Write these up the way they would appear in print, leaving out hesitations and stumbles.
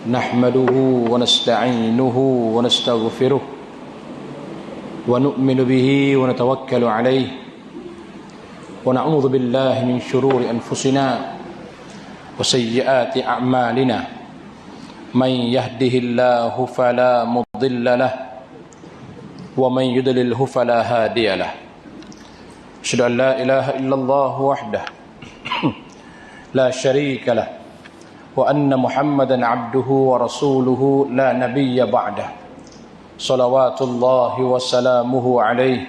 نحمده ونستعينه ونستغفره ونؤمن به ونتوكل عليه ونعوذ بالله من شرور أنفسنا وسيئات أعمالنا من يهده الله فلا مضل له ومن يضلله فلا هادي له أشهد أن لا إله إلا الله وحده لا شريك له وأن محمدا عبده ورسوله لا نبي بعده صلوات الله وسلامه عليه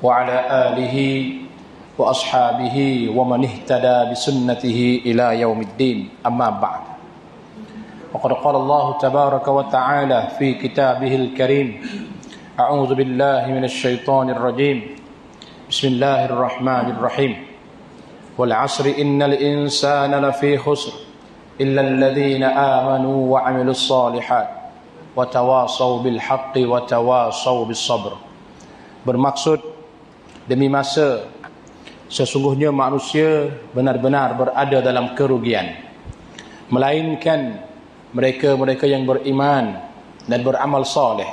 وعلى آله وأصحابه ومن اهتدى بسنته إلى يوم الدين أما بعد وقد قال الله تبارك وتعالى في كتابه الكريم أعوذ بالله من الشيطان الرجيم بسم الله الرحمن الرحيم والعصر إن الإنسان لفي خسر إلا الذين آمنوا وعملوا الصالحات وتواصوا بالحق وتواصوا بالصبر. Bermaksud demi masa sesungguhnya manusia benar-benar berada dalam kerugian, melainkan mereka-mereka yang beriman dan beramal soleh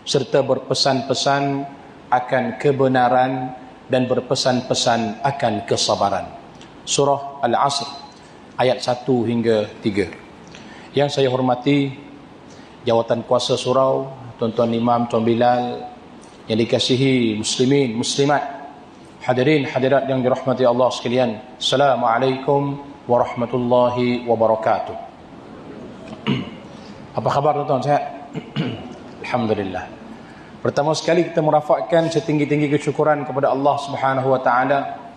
serta berpesan-pesan akan kebenaran dan berpesan-pesan akan kesabaran. Surah Al-Asr ayat 1 hingga 3. Yang saya hormati jawatan kuasa surau, tuan-tuan imam, tuan Bilal, yang dikasihi muslimin, muslimat, hadirin hadirat yang dirahmati Allah sekalian. Assalamualaikum warahmatullahi wabarakatuh. Apa khabar tuan-tuan, sihat? Alhamdulillah. Pertama sekali kita merafakkan setinggi-tinggi kesyukuran kepada Allah Subhanahu wa taala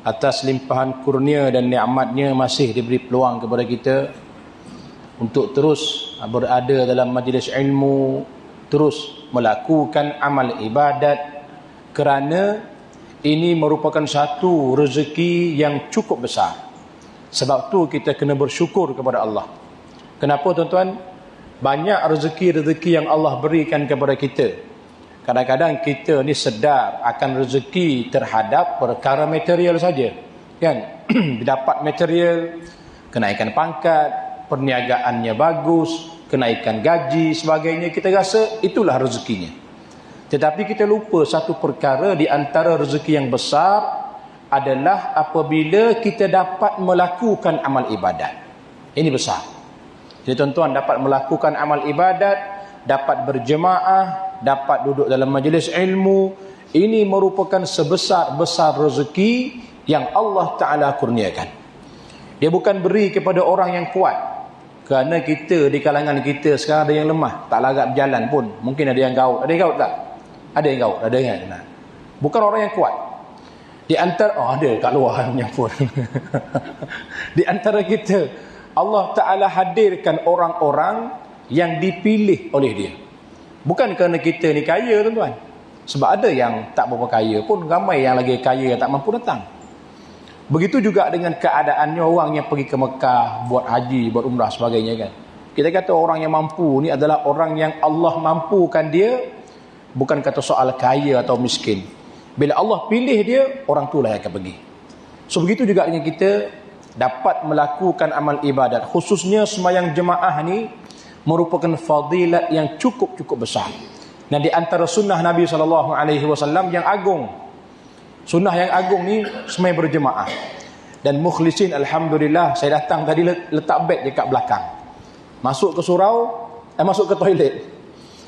atas limpahan kurnia dan nikmatnya masih diberi peluang kepada kita untuk terus berada dalam majlis ilmu, terus melakukan amal ibadat, kerana ini merupakan satu rezeki yang cukup besar. Sebab tu kita kena bersyukur kepada Allah. Kenapa tuan-tuan? Banyak rezeki-rezeki yang Allah berikan kepada kita. Kadang-kadang kita ni sedar akan rezeki terhadap perkara material saja, kan? Dapat material, kenaikan pangkat, perniagaannya bagus, kenaikan gaji, sebagainya, kita rasa itulah rezekinya. Tetapi kita lupa satu perkara di antara rezeki yang besar adalah apabila kita dapat melakukan amal ibadat. Ini besar. Jadi tuan-tuan dapat melakukan amal ibadat, dapat berjemaah, dapat duduk dalam majlis ilmu, ini merupakan sebesar-besar rezeki yang Allah Ta'ala kurniakan. Dia bukan beri kepada orang yang kuat, kerana kita di kalangan kita sekarang ada yang lemah, tak larat berjalan pun, mungkin ada yang gaut. Ada yang gaut tak? Ada yang gaut, ada yang nah. Bukan orang yang kuat. Di antara ada kat luar yang pun. Di antara kita Allah Ta'ala hadirkan orang-orang yang dipilih oleh dia. Bukan kerana kita ni kaya tuan-tuan. Sebab ada yang tak berapa kaya pun, ramai yang lagi kaya yang tak mampu datang. Begitu juga dengan keadaannya orang yang pergi ke Mekah, buat haji, buat umrah sebagainya, kan. Kita kata orang yang mampu ni adalah orang yang Allah mampukan dia. Bukan kata soal kaya atau miskin. Bila Allah pilih dia, orang itulah yang akan pergi. So begitu juga dengan kita dapat melakukan amal ibadat, khususnya sembahyang jemaah ni merupakan fadilat yang cukup-cukup besar. Dan di antara sunnah Nabi SAW yang agung, sunnah yang agung ni sembahyang berjemaah. Dan mukhlisin, alhamdulillah, saya datang tadi letak beg dekat belakang, masuk ke surau, masuk ke toilet,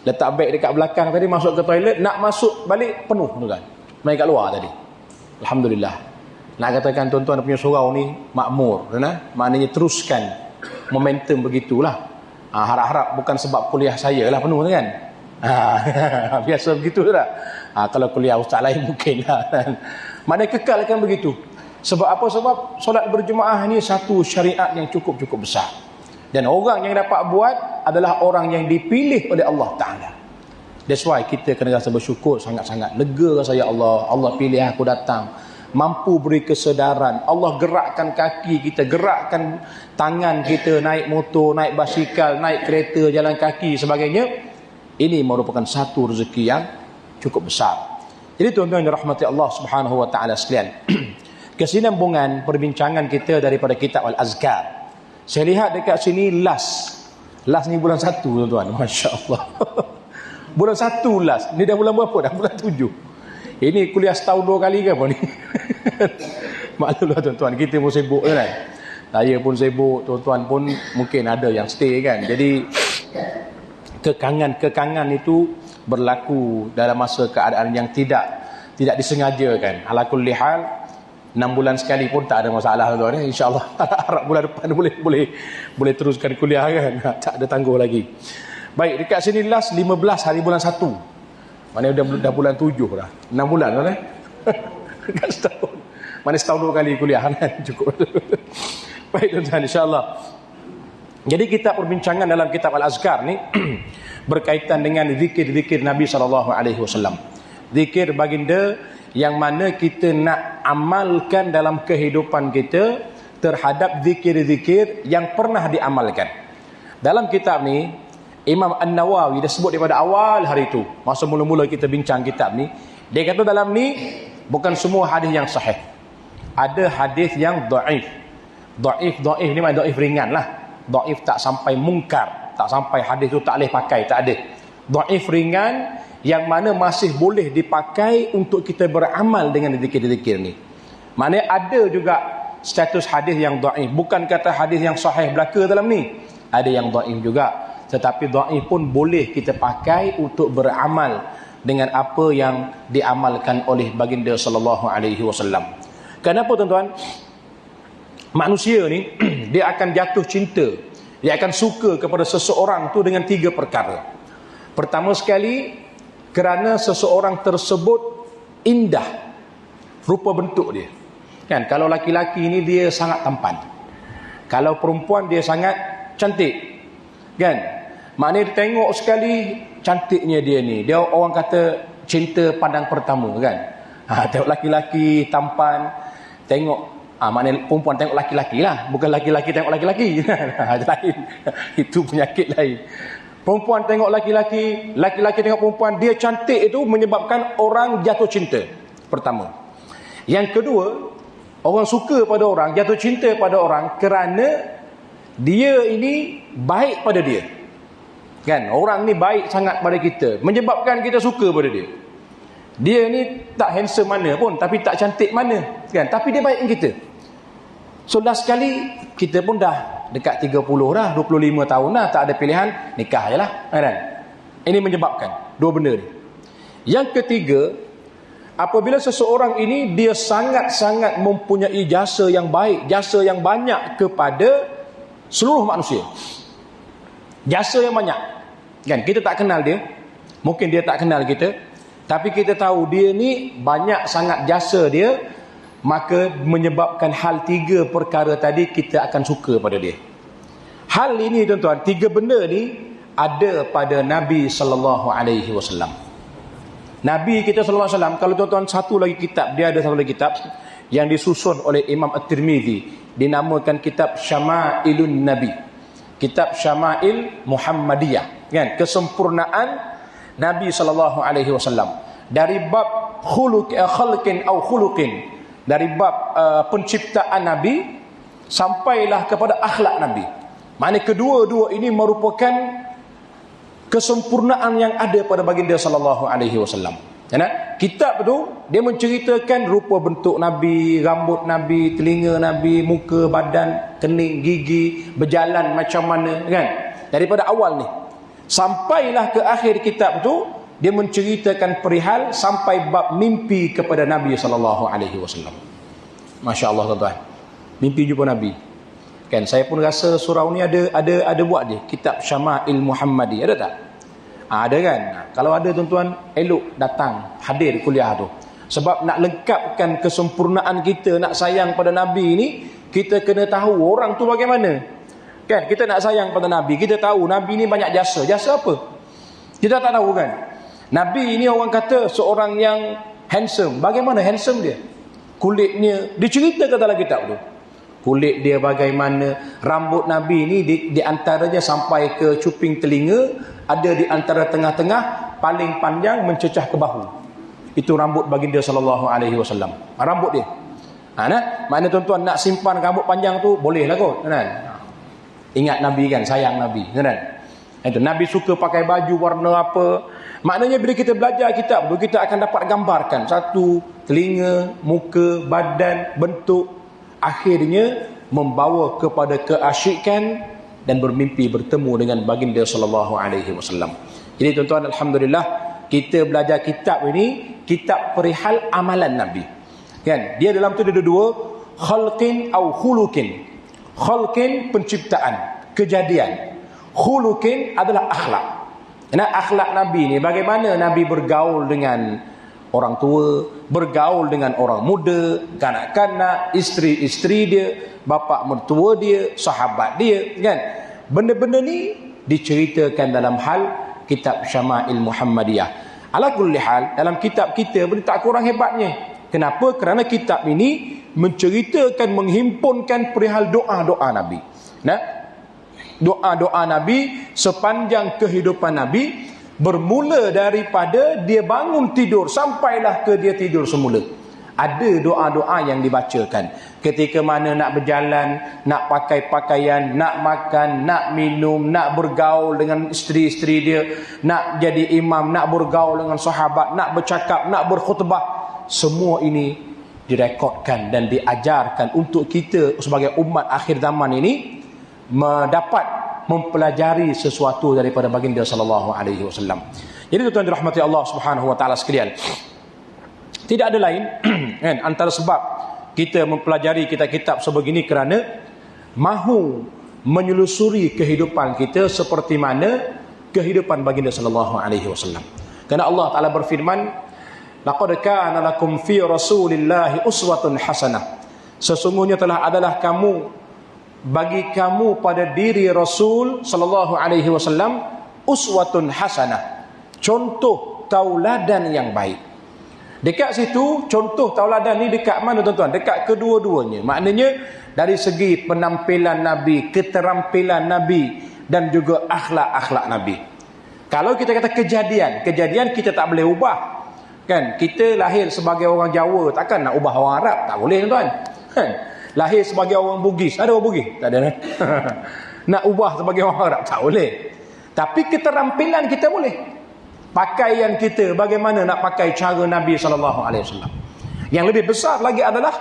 letak beg dekat belakang tadi, masuk ke toilet, nak masuk balik penuh tuan, main kat luar tadi. Alhamdulillah. Nak katakan tuan-tuan punya surau ni makmur, maknanya teruskan momentum begitulah. Harap-harap bukan sebab kuliah saya lah penuh, kan? Biasa begitu tak? Kalau kuliah ustaz lain mungkin lah. Maknanya kekalkan begitu. Sebab apa? Sebab solat berjemaah ni satu syariat yang cukup-cukup besar. Dan orang yang dapat buat adalah orang yang dipilih oleh Allah Ta'ala. That's why kita kena rasa bersyukur sangat-sangat. Lega rasa, ya Allah, Allah pilih aku datang. Mampu beri kesedaran. Allah gerakkan kaki kita, gerakkan tangan kita, naik motor, naik basikal, naik kereta, jalan kaki, sebagainya. Ini merupakan satu rezeki yang cukup besar. Jadi tuan-tuan yang dirahmati Allah Subhanahu wa taala sekalian, kesinambungan perbincangan kita daripada kitab Al-Azkar. Saya lihat dekat sini last ni bulan 1 tuan-tuan. Masya-Allah. Bulan 1 last. Ni dah bulan berapa dah? Bulan 7. Ini kuliah setahun 2 kali ke apa ni? Maklumlah tuan-tuan, kita pun sibuk kan. Saya pun sibuk, tuan-tuan pun mungkin ada yang stay kan. Jadi kekangan itu berlaku dalam masa keadaan yang tidak disengajakan. Ala kulli hal 6 bulan sekali pun tak ada masalah tuan. InsyaAllah harap bulan depan boleh teruskan kuliah kan. Tak ada tangguh lagi. Baik, dekat sini last 15 hari bulan 1. Mana dah bulan 7 dah. 6 bulan tuan dekat setahun. Mana setahun 2 kali kuliah kan. Cukup. Baik tuan-tuan, insyaAllah. Jadi kita perbincangan dalam kitab Al-Azkar ni berkaitan dengan zikir-zikir Nabi SAW. Zikir baginda yang mana kita nak amalkan dalam kehidupan kita terhadap zikir-zikir yang pernah diamalkan. Dalam kitab ni Imam An-Nawawi dia sebut daripada awal hari itu, masa mula-mula kita bincang kitab ni, dia kata dalam ni bukan semua hadis yang sahih. Ada hadis yang dhaif. Dhaif ni maknanya dhaif ringan lah. Dhaif tak sampai mungkar, tak sampai hadis tu tak boleh pakai, tak ada. Dhaif ringan yang mana masih boleh dipakai untuk kita beramal dengan zikir-zikir ni. Maknanya ada juga status hadis yang dhaif. Bukan kata hadis yang sahih belaka dalam ni. Ada yang dhaif juga. Tetapi dhaif pun boleh kita pakai untuk beramal dengan apa yang diamalkan oleh baginda sallallahu alaihi wasallam. Kenapa tuan-tuan? Manusia ni dia akan jatuh cinta, dia akan suka kepada seseorang tu dengan 3 perkara. Pertama sekali, kerana seseorang tersebut indah rupa bentuk dia. Kan, kalau laki-laki ni dia sangat tampan. Kalau perempuan dia sangat cantik. Kan? Maknanya dia tengok sekali cantiknya dia ni. Dia orang kata cinta pandang pertama kan. Tengok laki-laki tampan, tengok maknanya perempuan tengok laki-laki lah, bukan laki-laki tengok laki-laki. Lain. Itu penyakit lain. Perempuan tengok laki-laki, laki-laki tengok perempuan, dia cantik itu menyebabkan orang jatuh cinta. Pertama. Yang kedua, orang suka pada orang, jatuh cinta pada orang kerana dia ini baik pada dia. Kan, orang ni baik sangat pada kita, menyebabkan kita suka pada dia. Dia ni tak handsome mana pun, tapi tak cantik mana, kan? Tapi dia baik dengan kita. So last sekali kita pun dah dekat 30 dah, 25 tahun dah, tak ada pilihan, nikah je lah, kan? Ini menyebabkan 2 benda ni. Yang ketiga, apabila seseorang ini dia sangat-sangat mempunyai jasa yang baik, jasa yang banyak kepada seluruh manusia. Jasa yang banyak. Kan, kita tak kenal dia, mungkin dia tak kenal kita, tapi kita tahu dia ni banyak sangat jasa dia, maka menyebabkan hal 3 perkara tadi kita akan suka pada dia. Hal ini tuan-tuan, 3 benda ni ada pada Nabi sallallahu alaihi wasallam. Nabi kita sallallahu alaihi wasallam, kalau tuan-tuan satu lagi kitab, dia ada satu lagi kitab yang disusun oleh Imam At-Tirmizi, dinamakan kitab Syama'ilun Nabi. Kitab Syama'il Muhammadiyah, kan? Kesempurnaan Nabi sallallahu alaihi wasallam. Dari bab khalqin au khuluqin, dari bab penciptaan Nabi sampailah kepada akhlak Nabi. Maknanya kedua-dua ini merupakan kesempurnaan yang ada pada baginda sallallahu alaihi wasallam. Karena kitab tu dia menceritakan rupa bentuk Nabi, rambut Nabi, telinga Nabi, muka, badan, kening, gigi, berjalan macam mana, kan? Daripada awal ni sampailah ke akhir kitab tu, dia menceritakan perihal sampai bab mimpi kepada Nabi sallallahu alaihi wasallam. Masya-Allah tuan-tuan. Mimpi jumpa Nabi. Kan, saya pun rasa surau ni ada buat dia, kitab Syama'il Muhammadi, ada tak? Ada kan? Kalau ada tuan-tuan, elok datang hadir kuliah tu. Sebab nak lengkapkan kesempurnaan kita, nak sayang pada Nabi ni, kita kena tahu orang tu bagaimana. Kan, kita nak sayang pada Nabi, kita tahu Nabi ni banyak jasa. Jasa apa? Kita tak tahu kan. Nabi ini orang kata seorang yang handsome. Bagaimana handsome dia? Kulitnya diceritakan dalam kitab tu. Kulit dia bagaimana, rambut Nabi ni di antaranya sampai ke cuping telinga, ada di antara tengah-tengah, paling panjang mencecah ke bahu. Itu rambut baginda sallallahu alaihi wasallam. Rambut dia. Nah, mana tuan-tuan nak simpan rambut panjang tu boleh lah kot, kan? Ingat Nabi kan, sayang Nabi, kan? Itu Nabi suka pakai baju warna apa. Maknanya bila kita belajar kitab tu, kita akan dapat gambarkan satu, telinga, muka, badan, bentuk, akhirnya membawa kepada keasyikan dan bermimpi bertemu dengan baginda sallallahu alaihi wasallam. Jadi tuan-tuan, alhamdulillah kita belajar kitab ini, kitab perihal amalan Nabi. Kan? Dia dalam tu ada dua, khalqin au khuluqin. Khalqin penciptaan, kejadian. Khuluqin adalah akhlak. Nah, akhlak Nabi ni bagaimana Nabi bergaul dengan orang tua, bergaul dengan orang muda, kanak-kanak, isteri-isteri dia, bapa mertua dia, sahabat dia, kan? Benda-benda ni diceritakan dalam hal kitab Syama'il Muhammadiyah. Ala kulli hal, dalam kitab kita benda tak kurang hebatnya. Kenapa? Kerana kitab ini menceritakan, menghimpunkan perihal doa-doa Nabi. Nah, doa-doa Nabi sepanjang kehidupan Nabi, bermula daripada dia bangun tidur sampailah ke dia tidur semula. Ada doa-doa yang dibacakan ketika mana nak berjalan, nak pakai pakaian, nak makan, nak minum, nak bergaul dengan isteri-isteri dia, nak jadi imam, nak bergaul dengan sahabat, nak bercakap, nak berkhutbah. Semua ini direkodkan dan diajarkan untuk kita sebagai umat akhir zaman ini mendapat mempelajari sesuatu daripada baginda sallallahu alaihi wasallam. Jadi tuan-tuan dirahmati Allah Subhanahu wa taala sekalian, tidak ada lain kan antara sebab kita mempelajari kitab-kitab sebegini kerana mahu menyelusuri kehidupan kita seperti mana kehidupan baginda sallallahu alaihi wasallam. Kerana Allah Taala berfirman, laqad kana lakum fi rasulillahi uswatun hasanah. Sesungguhnya telah adalah bagi kamu pada diri Rasul sallallahu alaihi wasallam uswatun hasanah, contoh tauladan yang baik. Dekat situ contoh tauladan ni dekat mana tuan-tuan? Dekat kedua-duanya. Maknanya dari segi penampilan Nabi, keterampilan Nabi dan juga akhlak-akhlak Nabi. Kalau kita kata kejadian kita tak boleh ubah. Kan? Kita lahir sebagai orang Jawa, takkan nak ubah orang Arab? Tak boleh tuan-tuan. Kan? Lahir sebagai orang Bugis, ada orang Bugis? Tak ada. Nak ubah sebagai orang Arab? Tak boleh. Tapi keterampilan kita boleh. Pakaian kita, bagaimana nak pakai cara Nabi SAW. Yang lebih besar lagi adalah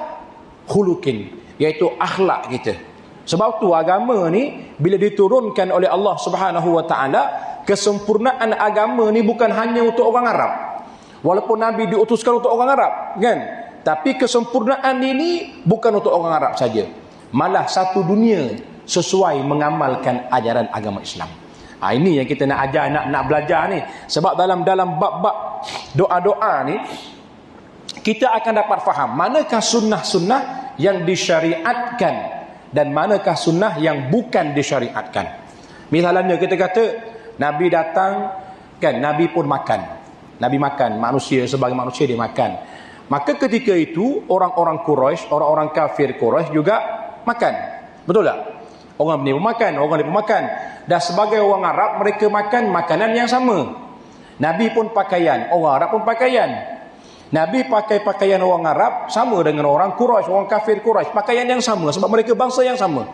khuluqin, iaitu akhlak kita. Sebab tu agama ni bila diturunkan oleh Allah Subhanahu wa taala, kesempurnaan agama ni bukan hanya untuk orang Arab. Walaupun Nabi diutuskan untuk orang Arab, kan? Tapi kesempurnaan ini bukan untuk orang Arab saja. Malah satu dunia sesuai mengamalkan ajaran agama Islam. Ini yang kita nak ajar, nak belajar ni. Sebab dalam bab-bab doa-doa ni kita akan dapat faham manakah sunnah-sunnah yang disyariatkan dan manakah sunnah yang bukan disyariatkan. Misalnya kita kata Nabi datang, kan, Nabi pun makan. Nabi makan, manusia sebagai manusia dia makan. Maka ketika itu orang-orang Quraisy, orang-orang kafir Quraisy juga makan. Betul tak? Orang ni pun makan, orang ni pun makan. Dan sebagai orang Arab, mereka makan makanan yang sama. Nabi pun pakaian, orang Arab pun pakaian. Nabi pakai pakaian orang Arab sama dengan orang Quraisy, orang kafir Quraisy, pakaian yang sama sebab mereka bangsa yang sama.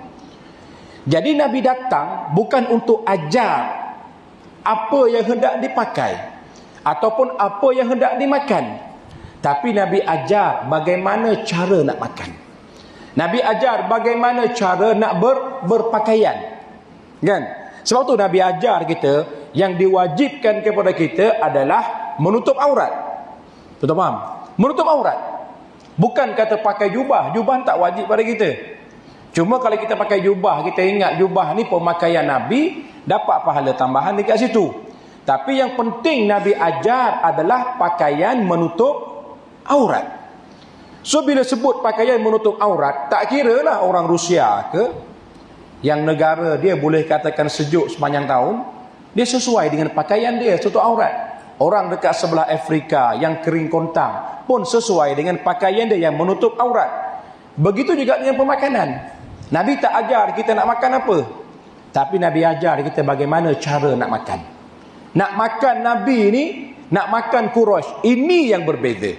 Jadi Nabi datang bukan untuk ajar apa yang hendak dipakai ataupun apa yang hendak dimakan. Tapi Nabi ajar bagaimana cara nak makan. Nabi ajar bagaimana cara nak berpakaian. Kan? Sebab tu Nabi ajar kita yang diwajibkan kepada kita adalah menutup aurat. Betul faham? Menutup aurat. Bukan kata pakai jubah. Jubah tak wajib pada kita. Cuma kalau kita pakai jubah, kita ingat jubah ni pemakaian Nabi, dapat pahala tambahan dekat situ. Tapi yang penting Nabi ajar adalah pakaian menutup aurat. So bila sebut pakaian menutup aurat, tak kira lah orang Rusia ke, yang negara dia boleh katakan sejuk sepanjang tahun, dia sesuai dengan pakaian dia tutup aurat. Orang dekat sebelah Afrika yang kering kontang pun sesuai dengan pakaian dia yang menutup aurat. Begitu juga dengan pemakanan. Nabi tak ajar kita nak makan apa, tapi Nabi ajar kita bagaimana cara nak makan. Nak makan Nabi ni, nak makan Quraisy, ini yang berbeza.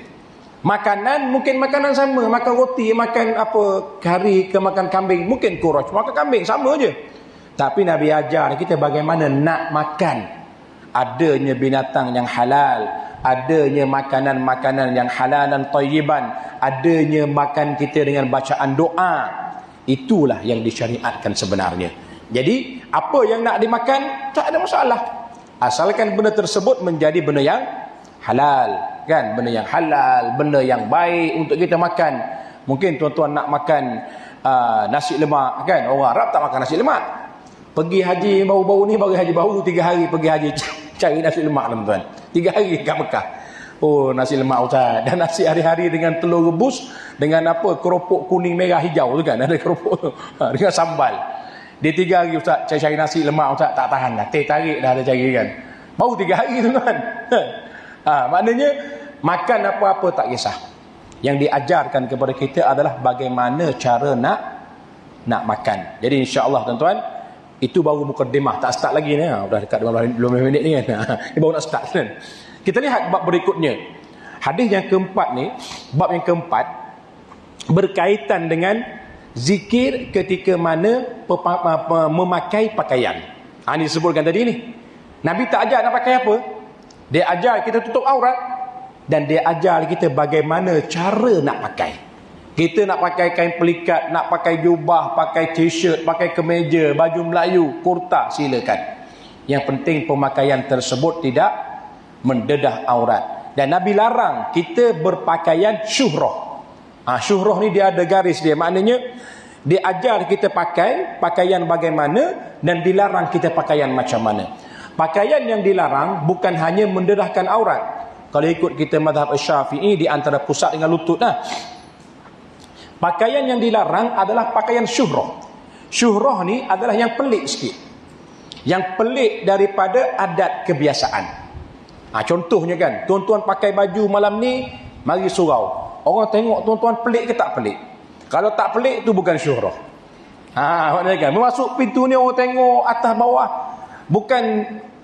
Makanan mungkin makanan sama, makan roti, makan apa kari ke makan kambing, mungkin Quraisy makan kambing sama je. Tapi Nabi ajar kita bagaimana nak makan. Adanya binatang yang halal, adanya makanan-makanan yang halal dan tayyiban, adanya makan kita dengan bacaan doa. Itulah yang disyariatkan sebenarnya. Jadi apa yang nak dimakan tak ada masalah, asalkan benda tersebut menjadi benda yang halal, kan? Benda yang halal, benda yang baik untuk kita makan. Mungkin tuan-tuan nak makan nasi lemak, kan? Orang Arab tak makan nasi lemak. Pergi haji baru-baru ni, baru haji baru 3 hari pergi haji cari nasi lemak, tuan-tuan. 3 hari kat Mekah. Oh, nasi lemak Ustaz. Dan nasi hari-hari dengan telur rebus dengan apa? Keropok kuning merah hijau tu kan. Ada keropok tu. Dengan sambal. Dia 3 hari Ustaz cari nasi lemak Ustaz, tak tahan dah. Teh tarik dah ada cari kan. Baru 3 hari tu kan. Maknanya makan apa-apa tak kisah. Yang diajarkan kepada kita adalah bagaimana cara nak makan. Jadi insya-Allah tuan-tuan, itu baru mukadimah, tak start lagi ni. Dah dekat 15 minit ni kan. Ini baru nak start kan. Kita lihat bab berikutnya. Hadis yang keempat ni, bab yang keempat berkaitan dengan zikir ketika mana memakai pakaian. Ini disebutkan tadi ni. Nabi tak ajar nak pakai apa? Dia ajar kita tutup aurat dan dia ajar kita bagaimana cara nak pakai. Kita nak pakai kain pelikat, nak pakai jubah, pakai t-shirt, pakai kemeja, baju Melayu, kurta, silakan. Yang penting pemakaian tersebut tidak mendedah aurat. Dan Nabi larang kita berpakaian syuhrah. Syuhrah ni dia ada garis dia. Maknanya dia ajar kita pakai pakaian bagaimana dan dilarang kita pakaian macam mana. Pakaian yang dilarang bukan hanya mendedahkan aurat. Kalau ikut kita mazhab Syafi'i, di antara pusat dengan lutut lah. Pakaian yang dilarang adalah pakaian syuhrah. Syuhrah ni adalah yang pelik sikit. Yang pelik daripada adat kebiasaan. Contohnya kan, tuan-tuan pakai baju malam ni, mari surau. Orang tengok tuan-tuan pelik ke tak pelik? Kalau tak pelik, tu bukan syuhrah. Maknanya kan, masuk pintu ni orang tengok atas bawah. Bukan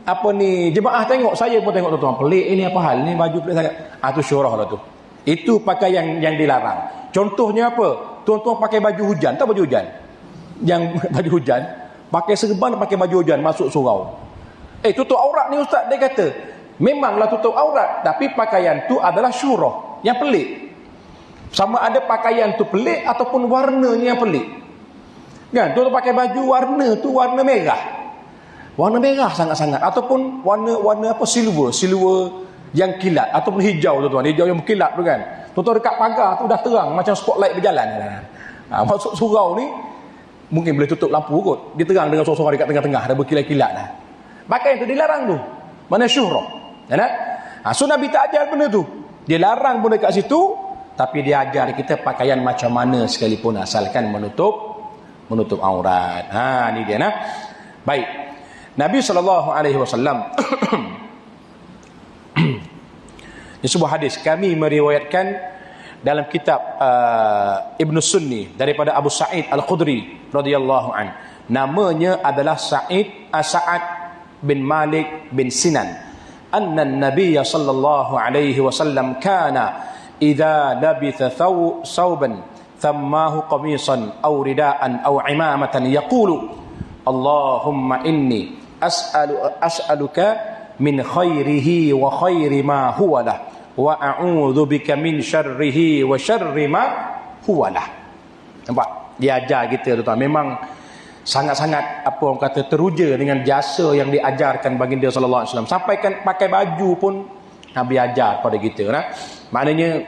apa ni, jemaah tengok, saya pun tengok tuan-tuan, pelik ini apa hal ni, baju pelik sangat. Tu syuhrah lah tu. Itu pakaian yang dilarang. Contohnya apa? Tuan-tuan pakai baju hujan, tak baju hujan? Yang baju hujan, pakai serban, pakai baju hujan, masuk surau. Tutup aurat ni Ustaz, dia kata. Memanglah tutup aurat, tapi pakaian tu adalah syuhrah, yang pelik. Sama ada pakaian tu pelik ataupun warnanya yang pelik. Kan? Tuan-tuan pakai baju warna tu warna merah. Warna merah sangat-sangat. Ataupun warna apa? Silver yang kilat. Ataupun hijau tuan-tuan. Hijau yang berkilat tu kan. Tuan-tuan dekat pagar tu dah terang macam spotlight berjalan. Masuk surau ni mungkin boleh tutup lampu kot. Dia terang dengan sorang dekat tengah-tengah, dah berkilat-kilat dah. Pakaian tu dilarang tu. Mana syuhrah. So Nabi tak ajar benda tu. Dia larang benda kat situ, tapi dia ajar kita pakaian macam mana sekalipun asalkan menutup aurat. Ni dia nah. Baik. Nabi SAW ini sebuah hadis kami meriwayatkan dalam kitab Ibn Sunni daripada Abu Sa'id Al-Khudri radhiyallahu an. Namanya adalah Sa'ad bin Malik bin Sinan. Anna an-nabiy sallallahu alaihi wasallam kana idza labitha thawban thammahu qamisan aw ridaan aw imamatan yaqulu Allahumma inni as'aluka min khairihi wa khairi ma huwa lah wa a'udzu bika min syarrihi wa syarri ma huwa lah. Nampak? Dia ajar kita tuan-tuan. Memang sangat-sangat apa orang kata teruja dengan jasa yang diajarkan baginda sallallahu alaihi wasallam. Sampaikan pakai baju pun Nabi ajar pada kita nah. Maknanya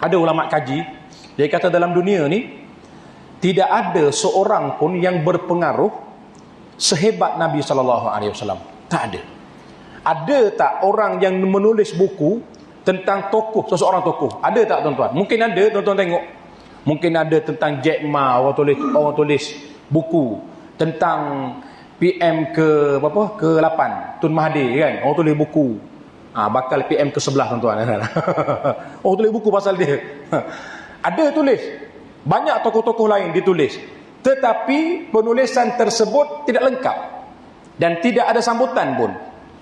ada ulama kaji, dia kata dalam dunia ni tidak ada seorang pun yang berpengaruh sehebat Nabi sallallahu alaihi wasallam. Tak ada. Ada tak orang yang menulis buku tentang tokoh, seseorang tokoh? Ada tak tuan-tuan? Mungkin ada, tuan-tuan tengok. Mungkin ada tentang Jack Ma, orang tulis buku tentang PM ke-8 Tun Mahathir kan, orang tulis buku bakal PM ke-11 tuan-tuan. Orang tulis buku pasal dia. Ada tulis, banyak tokoh-tokoh lain ditulis, tetapi penulisan tersebut tidak lengkap dan tidak ada sambutan pun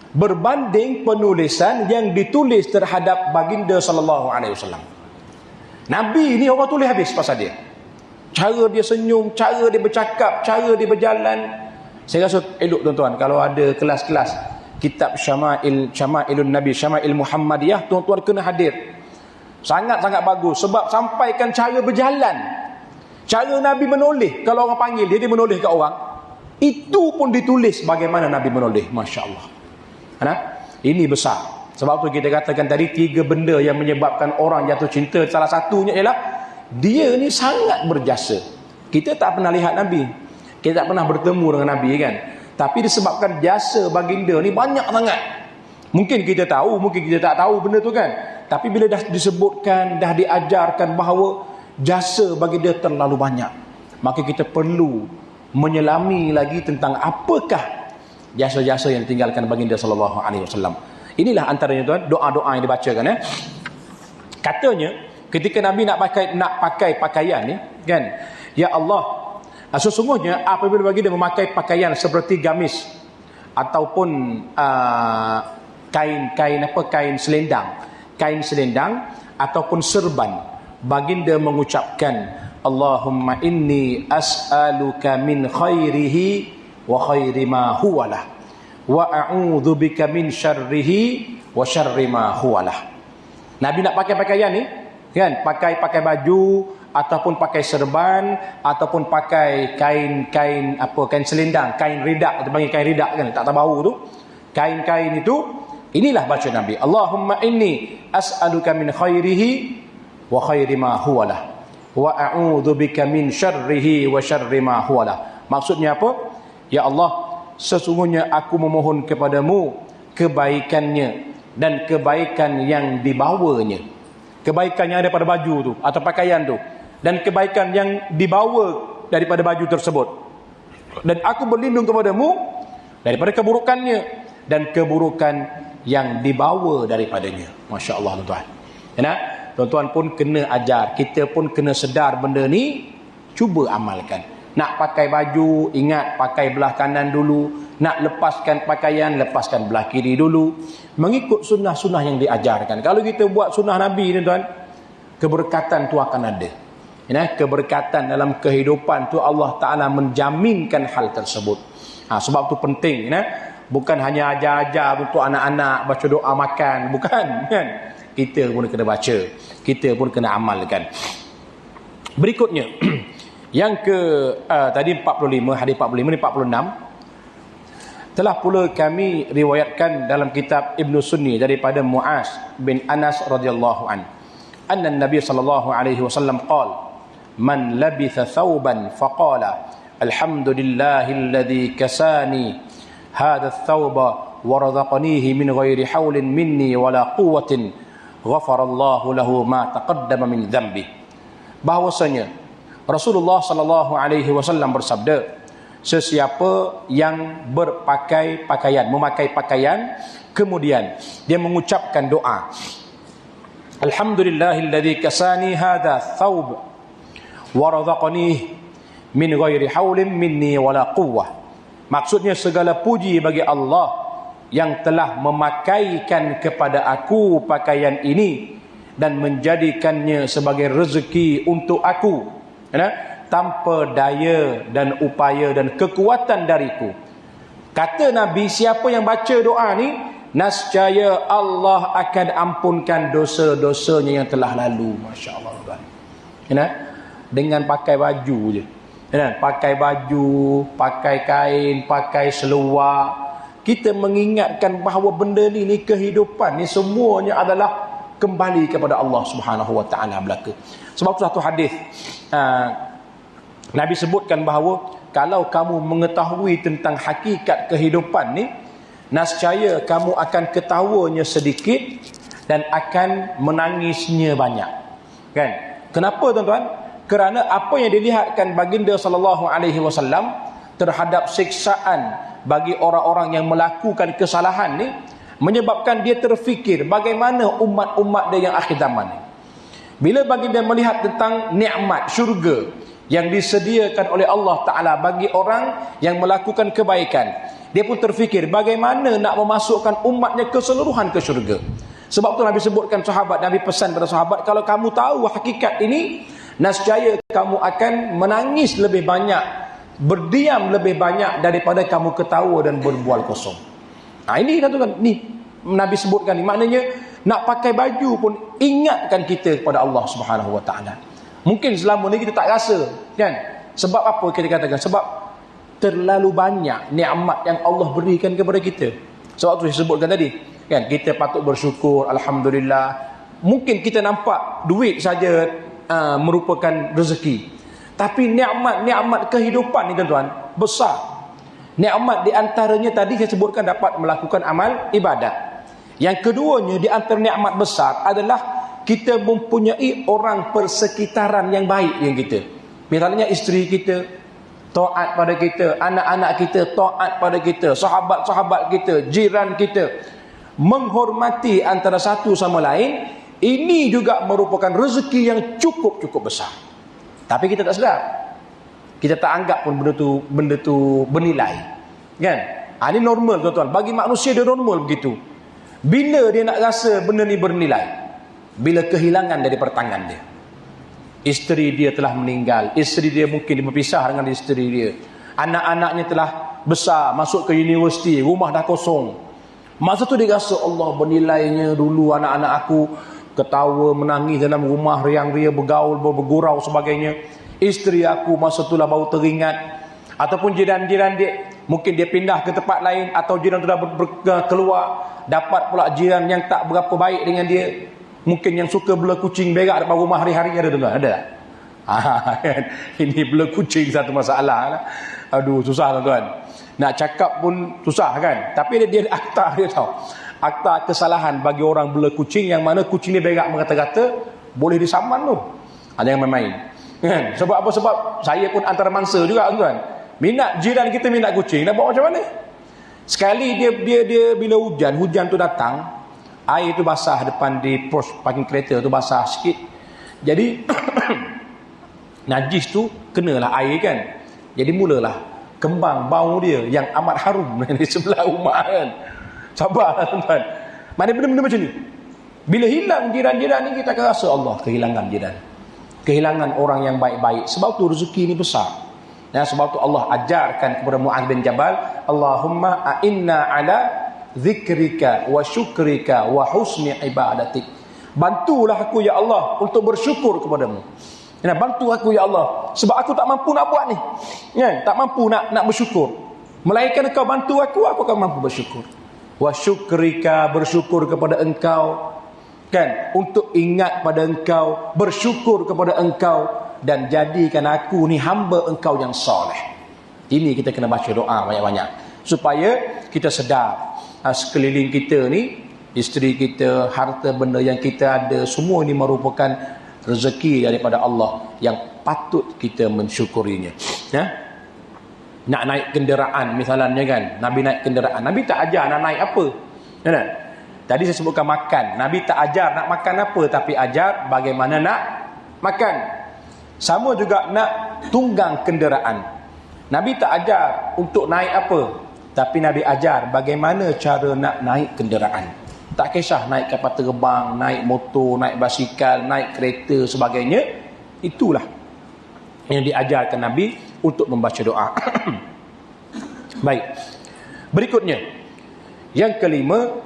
berbanding penulisan yang ditulis terhadap baginda sallallahu alaihi wasallam. Nabi ni orang tulis habis pasal dia. Cara dia senyum, cara dia bercakap, cara dia berjalan, Saya rasa elok tuan-tuan kalau ada kelas-kelas kitab Syama'ilun Nabi, Syama'il Muhammadiyah, tuan-tuan kena hadir. Sangat-sangat bagus sebab sampaikan cara berjalan. Cara Nabi menoleh, kalau orang panggil dia menoleh kat orang. Itu pun ditulis bagaimana Nabi menoleh. Masya-Allah. Ini besar. Sebab tu kita katakan tadi 3 benda yang menyebabkan orang jatuh cinta. Salah satunya ialah dia ni sangat berjasa. Kita tak pernah lihat Nabi, kita tak pernah bertemu dengan Nabi kan. Tapi disebabkan jasa baginda ni banyak sangat. Mungkin kita tahu, mungkin kita tak tahu benda tu kan. Tapi bila dah disebutkan, dah diajarkan bahawa jasa baginda terlalu banyak, maka kita perlu menyelami lagi tentang apakah jasa-jasa yang ditinggalkan baginda sallallahu alaihi wasallam. Inilah antaranya tuan, doa-doa yang dibacakan ya. Katanya ketika Nabi nak pakai pakaian ni kan, ya Allah, sesungguhnya apabila baginda memakai pakaian seperti gamis ataupun kain selendang ataupun serban, baginda mengucapkan Allahumma inni as'aluka min khairihi wa khairi ma huwalah wa a'udzu bika min syarrihi wa syarri ma huwalah. Nabi nak pakai pakaian ni kan, pakai baju ataupun pakai serban ataupun pakai kain selendang, kain ridak, kita panggil kain ridak kan, tak tahu tu. Kain-kain itu, inilah baca Nabi, Allahumma inni as'aluka min khairihi wa khairi ma huwalah wa a'udzu bika min syarrihi wa syarri ma huwalah. Maksudnya apa? Ya Allah, sesungguhnya aku memohon kepadamu kebaikannya dan kebaikan yang dibawanya. Kebaikan yang ada pada baju tu atau pakaian tu, dan kebaikan yang dibawa daripada baju tersebut. Dan aku berlindung kepadamu daripada keburukannya dan keburukan yang dibawa daripadanya. Masya Allah tuan-tuan. Tuan-tuan pun kena ajar, kita pun kena sedar benda ni, cuba amalkan. Nak pakai baju, ingat pakai belah kanan dulu. Nak lepaskan pakaian, lepaskan belah kiri dulu. Mengikut sunnah-sunnah yang diajarkan. Kalau kita buat sunnah Nabi ni tuan, keberkatan tu akan ada. Keberkatan dalam kehidupan tu Allah Ta'ala menjaminkan hal tersebut. Sebab tu penting. Bukan hanya ajar-ajar untuk anak-anak baca doa makan. Bukan kan? Kita pun kena baca, kita pun kena amalkan. Berikutnya yang tadi 45, hadis 45 ni 46. Telah pula kami riwayatkan dalam kitab Ibnu Sunni daripada Muaz bin Anas radhiyallahu an, anna Nabi sallallahu alaihi wasallam qala, man labitha thawban faqala alhamdulillahilladzi kasani hadha ath-thawba wa razaqanihi min ghairi haulin minni wala quwwatin ghafarallahu lahu ma taqaddama min dhanbi. Bahwasanya Rasulullah sallallahu alaihi wasallam bersabda, sesiapa yang memakai pakaian kemudian dia mengucapkan doa, alhamdulillahilladzi kasani hadha thawb wa razaqani min ghairi haulin minni wala quwwah. Maksudnya segala puji bagi Allah yang telah memakaikan kepada aku pakaian ini dan menjadikannya sebagai rezeki untuk aku, tanpa daya dan upaya dan kekuatan dariku. Kata Nabi, siapa yang baca doa ni, nascaya Allah akan ampunkan dosa-dosanya yang telah lalu. Masya Allah tuan. Dengan pakai baju je, pakai baju, pakai kain, pakai seluar, kita mengingatkan bahawa benda ni kehidupan ni semuanya adalah kembali kepada Allah Subhanahu wa taala belaka. Sebab tu satu hadis Nabi sebutkan bahawa kalau kamu mengetahui tentang hakikat kehidupan ni, nascaya kamu akan ketawanya sedikit dan akan menangisnya banyak. Kan? Kenapa tuan-tuan? Kerana apa yang dilihatkan baginda sallallahu alaihi wasallam terhadap siksaan bagi orang-orang yang melakukan kesalahan ni, menyebabkan dia terfikir bagaimana umat-umat dia yang akhir zaman ni. Bila baginda melihat tentang nikmat syurga yang disediakan oleh Allah Ta'ala bagi orang yang melakukan kebaikan, dia pun terfikir bagaimana nak memasukkan umatnya keseluruhan ke syurga. Sebab tu Nabi sebutkan sahabat, Nabi pesan pada sahabat, kalau kamu tahu hakikat ini, nascaya kamu akan menangis lebih banyak berdiam lebih banyak daripada kamu ketawa dan berbual kosong. Ini tuan, ni Nabi sebutkan ni, maknanya nak pakai baju pun ingatkan kita kepada Allah Subhanahu Wa Taala. Mungkin selama ni kita tak rasa, kan? Sebab apa kita katakan? Sebab terlalu banyak nikmat yang Allah berikan kepada kita. Sebab tu saya sebutkan tadi, kan? Kita patut bersyukur, alhamdulillah. Mungkin kita nampak duit saja merupakan rezeki, tapi nikmat-nikmat kehidupan ni tuan-tuan besar. Nikmat di antaranya tadi saya sebutkan dapat melakukan amal ibadat. Yang keduanya di antara nikmat besar adalah kita mempunyai orang persekitaran yang baik dengan kita. Misalnya isteri kita taat pada kita, anak-anak kita taat pada kita, sahabat-sahabat kita, jiran kita, menghormati antara satu sama lain. Ini juga merupakan rezeki yang cukup besar. Tapi kita tak sedar. Kita tak anggap pun benda tu bernilai. Kan? Ini normal tuan-tuan. Bagi manusia dia normal begitu. Bila dia nak rasa benda ni bernilai? Bila kehilangan dari tangan dia. Isteri dia telah meninggal. Isteri dia mungkin berpisah dengan isteri dia. Anak-anaknya telah besar, masuk ke universiti, rumah dah kosong. Masa tu dia rasa Allah bernilainya dulu anak-anak aku ketawa, menangis dalam rumah, riang-ria, bergaul, bergurau sebagainya. Isteri aku masa itulah baru teringat. Ataupun jiran-jiran dia, mungkin dia pindah ke tempat lain, atau jiran tu dah keluar, dapat pula jiran yang tak berapa baik dengan dia. Mungkin yang suka bela kucing berak depan rumah hari-hari, ada tuan-tuan? Ada tak? Ini bela kucing satu masalah lah. Aduh, susah tuan-tuan. Nak cakap pun susah kan. Tapi dia akta dia tahu. Akta kesalahan bagi orang bela kucing, yang mana kucing ni berak mengata-kata, boleh disaman tu. Jangan main-main. Kan? Sebab apa? Sebab saya pun antara mangsa juga tuan. Minat jiran kita minat kucing, nak buat macam mana? Sekali dia bila hujan tu datang, air tu basah depan di pos parking kereta tu basah sikit. Jadi najis tu kenalah air kan. Jadi mulalah kembang bau dia yang amat harum di sebelah rumah kan. Sabarlah tuan-tuan. Mana benda-benda macam ni? Bila hilang jiran-jiran ni, kita akan rasa Allah kehilangan jiran. Kehilangan orang yang baik-baik. Sebab tu rezeki ni besar. Dan sebab tu Allah ajarkan kepada Mu'adz bin Jabal, Allahumma a'inna ala zikrika wa syukrika wa husni ibadatik. Bantulah aku ya Allah untuk bersyukur kepadamu. Bantu aku ya Allah, sebab aku tak mampu nak buat ni. Tak mampu nak bersyukur. Melainkan Engkau bantu aku akan mampu bersyukur. Wa syukrika, bersyukur kepada Engkau, kan, untuk ingat pada Engkau, bersyukur kepada Engkau, dan jadikan aku ni hamba Engkau yang soleh. Ini kita kena baca doa banyak-banyak supaya kita sedar sekeliling kita ni, isteri kita, harta benda yang kita ada, semua ini merupakan rezeki daripada Allah yang patut kita mensyukurinya. Nak naik kenderaan misalnya kan, Nabi naik kenderaan, Nabi tak ajar nak naik apa. Kan? Tadi saya sebutkan makan, Nabi tak ajar nak makan apa, tapi ajar bagaimana nak makan. Sama juga nak tunggang kenderaan, Nabi tak ajar untuk naik apa, tapi Nabi ajar bagaimana cara nak naik kenderaan. Tak kisah naik kapal terbang, naik motor, naik basikal, naik kereta sebagainya. Itulah yang diajarkan Nabi untuk membaca doa. Baik. Berikutnya, yang kelima,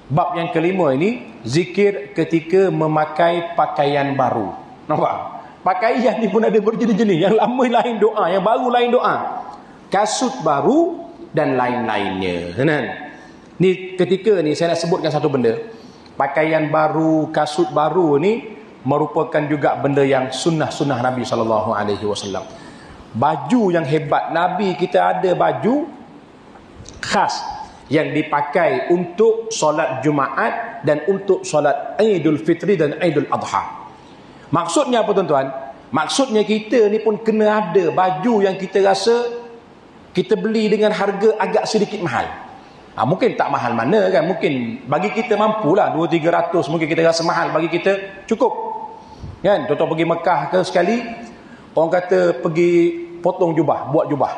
bab yang kelima ini, zikir ketika memakai pakaian baru. Nampak? Pakaian ni pun ada berjenis-jenis. Yang lama lain doa, yang baru lain doa. Kasut baru dan lain-lainnya. Kan? Ni ketika ni saya nak sebutkan satu benda. Pakaian baru, kasut baru ni merupakan juga benda yang sunnah-sunnah Nabi SAW. Baju yang hebat, Nabi kita ada baju khas yang dipakai untuk solat Jumaat dan untuk solat Aidul Fitri dan Aidul Adha. Maksudnya apa tuan-tuan? Maksudnya kita ni pun kena ada baju yang kita rasa kita beli dengan harga agak sedikit mahal. Mungkin tak mahal mana kan, mungkin bagi kita mampulah 200-300, mungkin kita rasa mahal, bagi kita cukup kan. Contoh pergi Mekah ke sekali, orang kata pergi potong jubah, buat jubah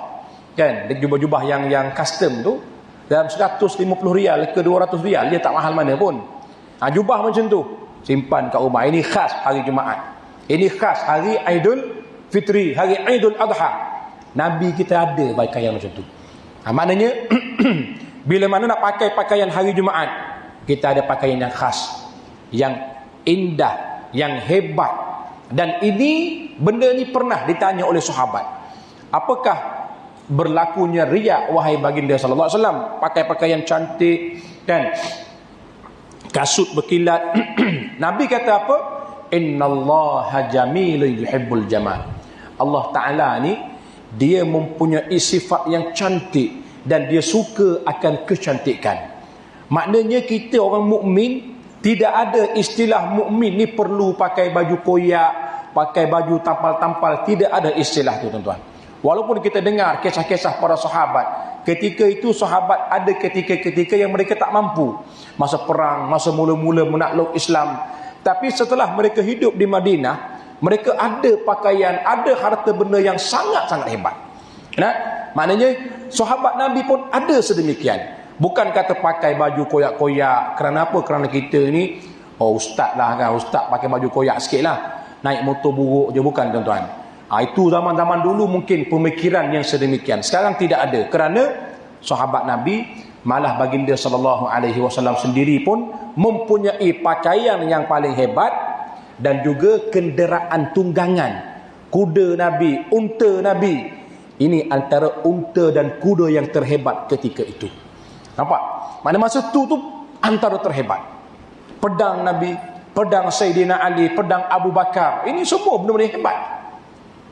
kan, jubah-jubah yang custom tu dalam 150 rial ke 200 rial, dia tak mahal mana pun. Jubah macam tu simpan kat rumah. Ini khas hari Jumaat, ini khas hari Aidul Fitri, hari Aidul Adha. Nabi kita ada pakaian macam tu. Maknanya bila mana nak pakai pakaian hari Jumaat, kita ada pakaian yang khas, yang indah, yang hebat. Dan ini, benda ni pernah ditanya oleh sahabat. Apakah berlakunya riak wahai baginda sallallahu alaihi wasallam? Pakai pakaian cantik kan, kasut berkilat. Nabi kata apa? Innallaha jamilun yuhibbul jamal. Allah Ta'ala ni, dia mempunyai sifat yang cantik dan dia suka akan kecantikan. Maknanya kita orang mukmin, tidak ada istilah mukmin ni perlu pakai baju koyak, pakai baju tampal-tampal. Tidak ada istilah tu tuan-tuan. Walaupun kita dengar kisah-kisah para sahabat, ketika itu sahabat ada ketika-ketika yang mereka tak mampu. Masa perang, masa mula-mula menakluk Islam. Tapi setelah mereka hidup di Madinah, mereka ada pakaian, ada harta benda yang sangat-sangat hebat. Nah, maknanya sahabat Nabi pun ada sedemikian. Bukan kata pakai baju koyak-koyak. Kerana apa? Kerana kita ni, ustaz lah kan, ustaz pakai baju koyak sikit lah, naik motor buruk je. Bukan tuan-tuan. Itu zaman-zaman dulu mungkin pemikiran yang sedemikian. Sekarang tidak ada. Kerana sahabat Nabi, malah baginda sallallahu alaihi wasallam sendiri pun mempunyai pakaian yang paling hebat. Dan juga kenderaan tunggangan, kuda Nabi, unta Nabi. Ini antara unta dan kuda yang terhebat ketika itu. Nampak? Mana masa tu antara terhebat. Pedang Nabi, pedang Sayyidina Ali, pedang Abu Bakar. Ini semua benda-benda hebat.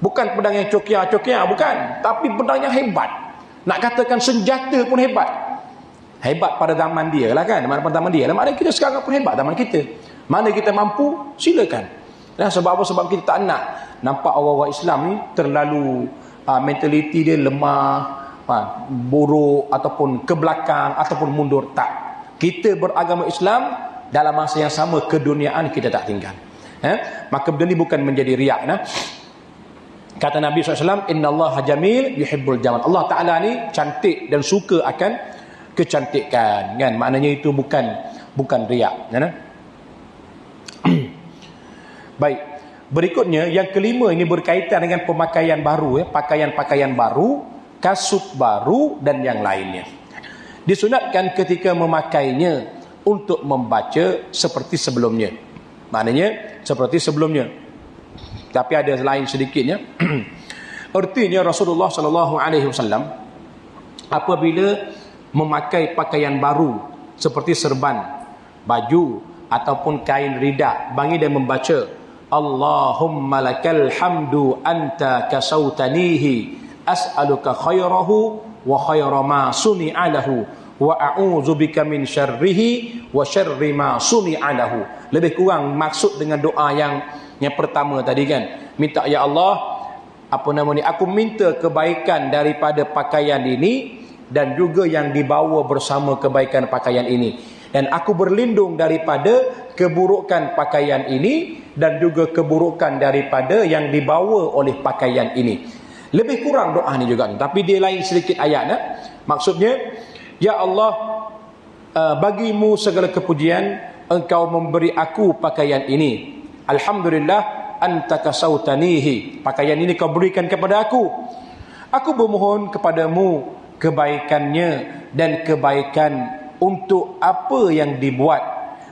Bukan pedang yang cokia-cokia, bukan. Tapi pedang yang hebat. Nak katakan senjata pun hebat. Hebat pada zaman dia lah kan. Pada zaman dia lah. Maknanya kita sekarang pun hebat zaman kita. Mana kita mampu, silakan. Dan sebab apa? Sebab kita tak nak nampak orang-orang Islam ni terlalu mentaliti dia lemah, buruk, ataupun ke belakang, ataupun mundur. Tak. Kita beragama Islam, dalam masa yang sama keduniaan kita tak tinggal. Maka benda ni bukan menjadi riak. Kata Nabi SAW, innallaha jamil yuhibbul jamal. Allah Ta'ala ni cantik dan suka akan kecantikan. Kan? Maknanya itu bukan riak. Baik, berikutnya yang kelima ini berkaitan dengan pemakaian baru, pakaian-pakaian baru, kasut baru dan yang lainnya. Disunatkan ketika memakainya untuk membaca seperti sebelumnya. Maknanya seperti sebelumnya. Tapi ada lain sedikitnya. Artinya Rasulullah sallallahu alaihi wasallam apabila memakai pakaian baru seperti serban, baju ataupun kain rida, baginda membaca Allahumma lakal hamdu anta kasautanihi as'aluka khairahu wa khaira ma suni'a lahu wa a'udzu bika min syarrihi wa syarri ma suni'a lahu. Lebih kurang maksud dengan doa yang pertama tadi kan. Minta ya Allah, aku minta kebaikan daripada pakaian ini dan juga yang dibawa bersama kebaikan pakaian ini. Dan aku berlindung daripada keburukan pakaian ini dan juga keburukan daripada yang dibawa oleh pakaian ini. Lebih kurang doa ni juga, tapi dia lain sedikit ayat. Maksudnya, ya Allah, bagimu segala kepujian, engkau memberi aku pakaian ini. Alhamdulillah anta kasautanihi, pakaian ini kau berikan kepada aku. Aku bermohon kepadamu kebaikannya dan kebaikan untuk apa yang dibuat,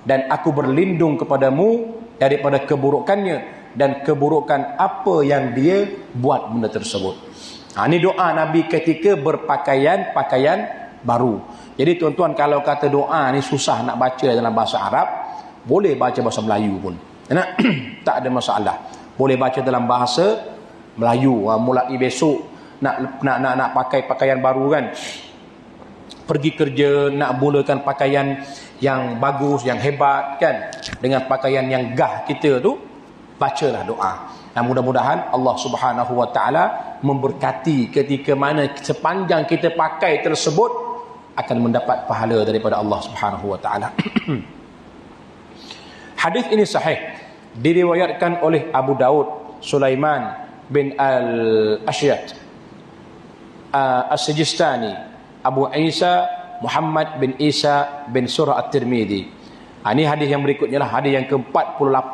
dan aku berlindung kepadamu daripada keburukannya dan keburukan apa yang dia buat benda tersebut. Ini doa Nabi ketika berpakaian baru. Jadi tuan-tuan, kalau kata doa ni susah nak baca dalam bahasa Arab, boleh baca bahasa Melayu pun. Tak ada masalah. Boleh baca dalam bahasa Melayu. Mulai besok nak pakai pakaian baru kan, pergi kerja, nak mulakan pakaian yang bagus, yang hebat kan, dengan pakaian yang gah kita tu, bacalah doa. Dan mudah-mudahan Allah Subhanahu wa taala memberkati ketika mana sepanjang kita pakai tersebut akan mendapat pahala daripada Allah Subhanahu wa taala. Hadis ini sahih, diriwayatkan oleh Abu Daud, Sulaiman bin al-Ashyad As-Sijistani, Abu Isa Muhammad bin Isa bin Surah At-Tirmidzi. Ini hadis yang berikutnya lah, hadis yang ke-48.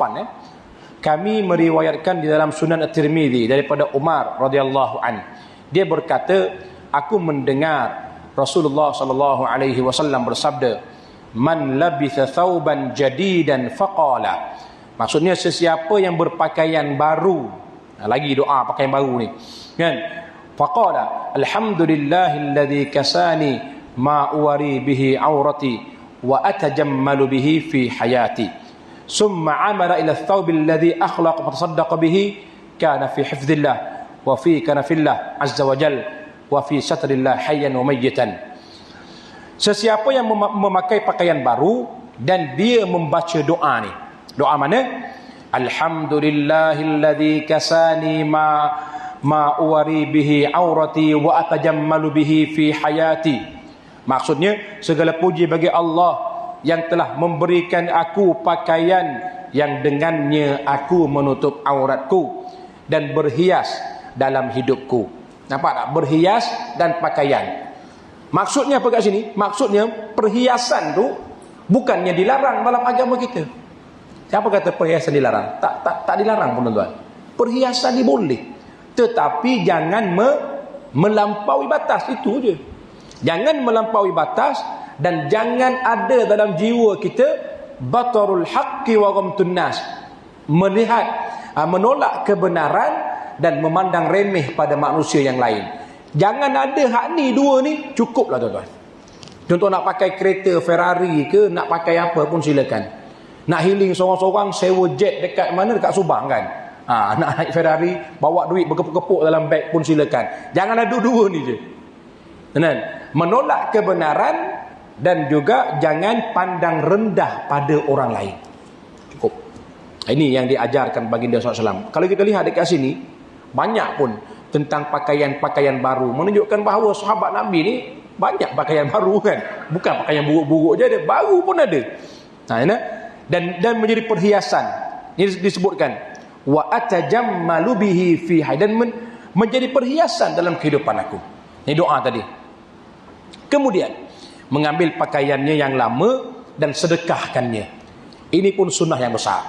Kami meriwayatkan di dalam Sunan At-Tirmidzi daripada Umar radhiyallahu an. Dia berkata, aku mendengar Rasulullah sallallahu alaihi wasallam bersabda, man labitha thawban jadidan faqala. Maksudnya sesiapa yang berpakaian baru. Lagi doa pakaian baru ni. Kan? Faqala alhamdulillahilladzi kasani ma uwari bihi aurati wa atajammalu bihi fi hayati. Summa amara ila thawbil ladzi akhlaqa wa tasaddaqa bihi kana fi hifdzillah wa fi kanafillah azza wa jal wa fi satrillah hayyan wa mayyitan. Sesiapa yang memakai pakaian baru dan dia membaca doa ni. Doa mana? Alhamdulillahilladzi kasani ma uwari bihi aurati wa atajammalu bihi fi hayati. Maksudnya, segala puji bagi Allah yang telah memberikan aku pakaian yang dengannya aku menutup auratku dan berhias dalam hidupku. Nampak tak? Berhias dan pakaian. Maksudnya apa kat sini? Maksudnya perhiasan tu bukannya dilarang dalam agama kita. Siapa kata perhiasan dilarang? Tak dilarang pun tuan-tuan. Perhiasan ni boleh. Tetapi jangan melampaui batas, itu je. Jangan melampaui batas dan jangan ada dalam jiwa kita batarul haqqi wa ghamtun nas. Menolak kebenaran dan memandang remeh pada manusia yang lain. Jangan ada hak ni, dua ni cukuplah tuan-tuan. Contoh nak pakai kereta Ferrari ke, nak pakai apa pun silakan. Nak healing seorang-seorang sewa jet dekat mana, dekat Subang kan. Nak naik Ferrari, bawa duit berkepuk-kepuk dalam beg pun silakan. Jangan ada dua ni je. Kan? Menolak kebenaran dan juga jangan pandang rendah pada orang lain. Cukup. Ini yang diajarkan baginda SAW. Kalau kita lihat dekat sini, banyak pun tentang pakaian-pakaian baru, menunjukkan bahawa sahabat Nabi ni banyak pakaian baru kan. Bukan pakaian buruk-buruk je ada, baru pun ada. Dan menjadi perhiasan. Ini disebutkan wa atajammalu bihi fi dan menjadi perhiasan dalam kehidupan aku. Ini doa tadi. Kemudian mengambil pakaiannya yang lama dan sedekahkannya. Ini pun sunnah yang besar.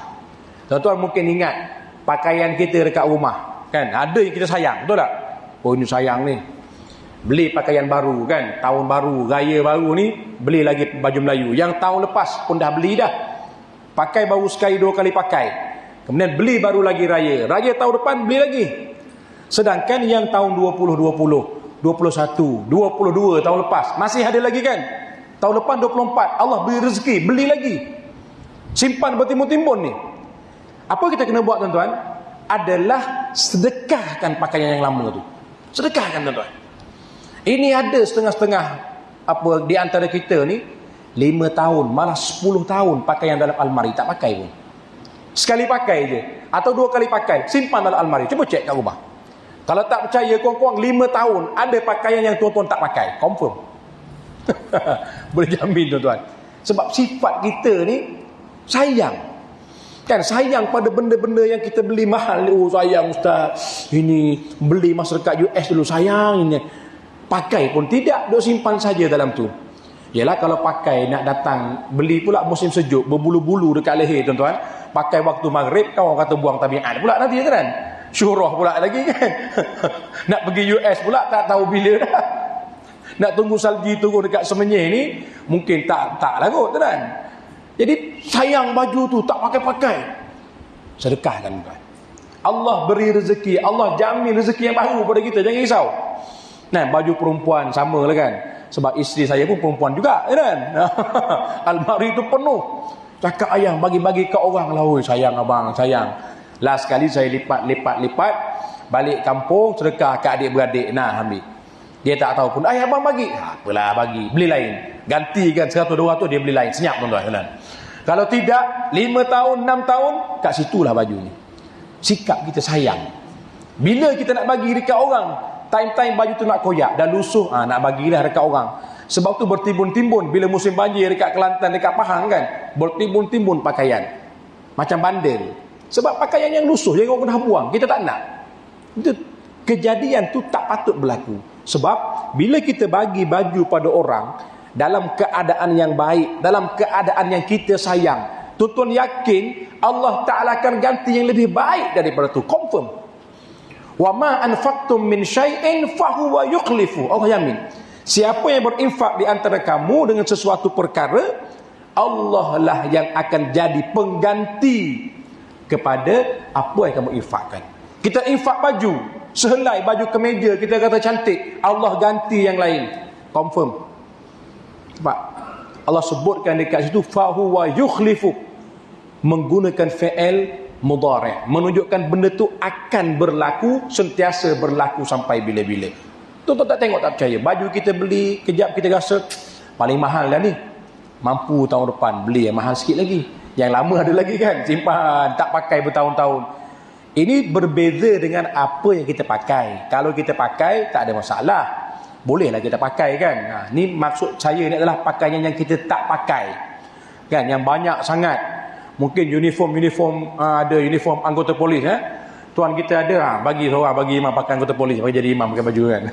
Tuan-tuan mungkin ingat pakaian kita dekat rumah kan, ada yang kita sayang, betul tak? Oh, ini sayang ni, beli pakaian baru kan, tahun baru, raya baru ni beli lagi baju Melayu. Yang tahun lepas pun dah beli dah, pakai baru sekali dua kali pakai, kemudian beli baru lagi raya tahun depan beli lagi. Sedangkan yang tahun 2020, 21, 22 tahun lepas masih ada lagi kan. Tahun depan 24 Allah beri rezeki, beli lagi, simpan bertimbun-timbun ni. Apa kita kena buat tuan-tuan? Adalah sedekahkan pakaian yang lama tu. Sedekahkan tuan-tuan. Ini ada setengah-setengah apa di antara kita ni 5 tahun, malah 10 tahun pakaian dalam almari tak pakai pun. Sekali pakai je atau 2 kali pakai, simpan dalam almari. Cuba cek kat rumah. Kalau tak percaya, kurang-kurang 5 tahun ada pakaian yang tuan-tuan tak pakai, confirm. Boleh jamin tuan-tuan. Sebab sifat kita ni sayang. Kan, sayang pada benda-benda yang kita beli mahal. Oh sayang ustaz, ini beli masa dekat US dulu, sayang ini. Pakai pun tidak, duk simpan saja dalam tu. Yalah kalau pakai nak datang beli pula musim sejuk, berbulu-bulu dekat leher tuan-tuan. Pakai waktu maghrib, kau kata buang tabiat pula nanti kan. Syurah pula lagi kan. Nak pergi US pula tak tahu bila dah. Nak tunggu salji turun dekat Semenyih ni mungkin tak lah kot kan. Jadi sayang baju tu tak pakai-pakai. Sedekahkan tuan. Allah beri rezeki, Allah jamin rezeki yang baru pada kita, jangan risau. Nah, baju perempuan sama lah kan. Sebab isteri saya pun perempuan juga kan. Almari tu penuh. Cakap ayang bagi-bagi ke orang lah. Oi sayang abang, sayang. Last kali saya lipat, balik kampung sedekah ke adik-beradik. Nah, ambil. Dia tak tahu pun, ayah abang bagi. Apalah bagi, beli lain. Gantikan 100-200 dia beli lain. Senyap tuan-tuan. Kalau tidak 5 tahun 6 tahun kat situlah baju ni. Sikap kita sayang. Bila kita nak bagi dekat orang, time-time baju tu nak koyak dan lusuh, nak bagilah dekat orang. Sebab tu bertimbun-timbun bila musim banjir dekat Kelantan, dekat Pahang kan, bertimbun-timbun pakaian macam bandel. Sebab pakaian yang lusuh yang orang dah buang, kita tak nak. Itu kejadian tu tak patut berlaku. Sebab bila kita bagi baju pada orang dalam keadaan yang baik, dalam keadaan yang kita sayang, tuan-tuan yakin Allah Ta'ala akan ganti yang lebih baik daripada tu, confirm. Wa ma anfaqtum min syai'in fahuwa yukhlifu. Allah yamin. Siapa yang berinfak di antara kamu dengan sesuatu perkara, Allah lah yang akan jadi pengganti kepada apa yang kamu infakkan. Kita infak baju, sehelai baju kemeja kita kata cantik, Allah ganti yang lain. Confirm. Sebab Allah sebutkan dekat situ fahuwa yukhlifu, menggunakan fi'il mudhari', menunjukkan benda tu akan berlaku, sentiasa berlaku sampai bila-bila. Tuan tak tengok, tak percaya. Baju kita beli, kejap kita rasa paling mahal dah ni, mampu tahun depan beli yang mahal sikit lagi, yang lama ada lagi kan, simpan tak pakai bertahun-tahun. Ini berbeza dengan apa yang kita pakai. Kalau kita pakai tak ada masalah, bolehlah kita pakai kan. Ni maksud saya ni adalah pakaian yang kita tak pakai kan, yang banyak sangat. Mungkin uniform ada uniform anggota polis tuan kita ada, bagi seorang, bagi imam pakai anggota polis, bagi jadi imam pakai baju kan.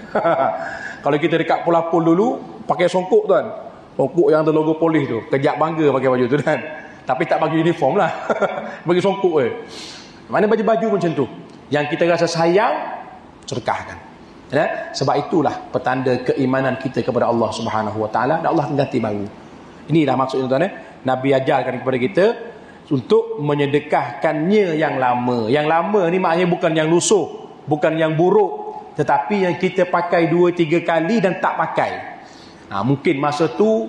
Kalau kita dekat Pulapul dulu pakai songkok tuan, songkok yang ada logo polis tu, kejap bangga pakai baju tu kan, tapi tak bagi uniform lah. Bagi songkok mana baju-baju macam tu yang kita rasa sayang, sedekahkan. Sebab itulah petanda keimanan kita kepada Allah Subhanahu Wa Taala, dan Allah ganti baru. Inilah maksudnya tuan. Nabi ajarkan kepada kita untuk menyedekahkannya yang lama. Yang lama ni maknanya bukan yang lusuh, bukan yang buruk, tetapi yang kita pakai 2-3 kali dan tak pakai. Mungkin masa tu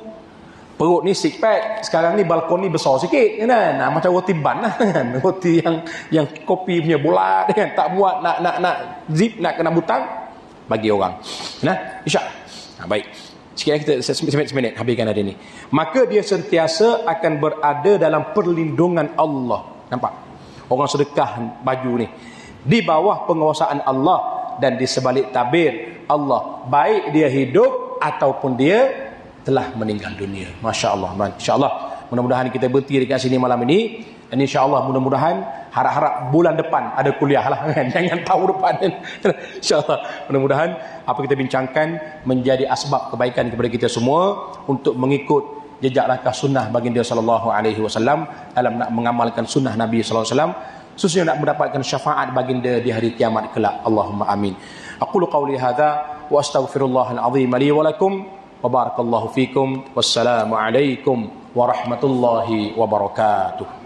perut ni six pack, sekarang ni balkon ni besar sikit kan. Macam roti ban lah kan. Roti yang kopi punya bulat kan, tak muat nak zip, nak kena butang, bagi orang. InsyaAllah. Baik. Sikit kita seminit habiskan hari ni. Maka dia sentiasa akan berada dalam perlindungan Allah. Nampak? Orang sedekah baju ni di bawah penguasaan Allah dan di sebalik tabir Allah, baik dia hidup ataupun dia telah meninggal dunia. Masya-Allah. Insya-Allah mudah-mudahan kita berhenti dekat sini malam ini, dan insya-Allah mudah-mudahan harap-harap bulan depan ada kuliah lah kan. Jangan tahun depan. InsyaAllah mudah-mudahan apa kita bincangkan menjadi asbab kebaikan kepada kita semua untuk mengikut jejak langkah sunnah baginda sallallahu alaihi wasallam dalam nak mengamalkan sunnah Nabi sallallahu alaihi wasallam, khususnya nak mendapatkan syafaat baginda di hari kiamat kelak. Allahumma amin. Aqulu qawli hadza wa astaghfirullahal azim li wa lakum wa barakallahu fikum. Wassalamu alaikum warahmatullahi wabarakatuh.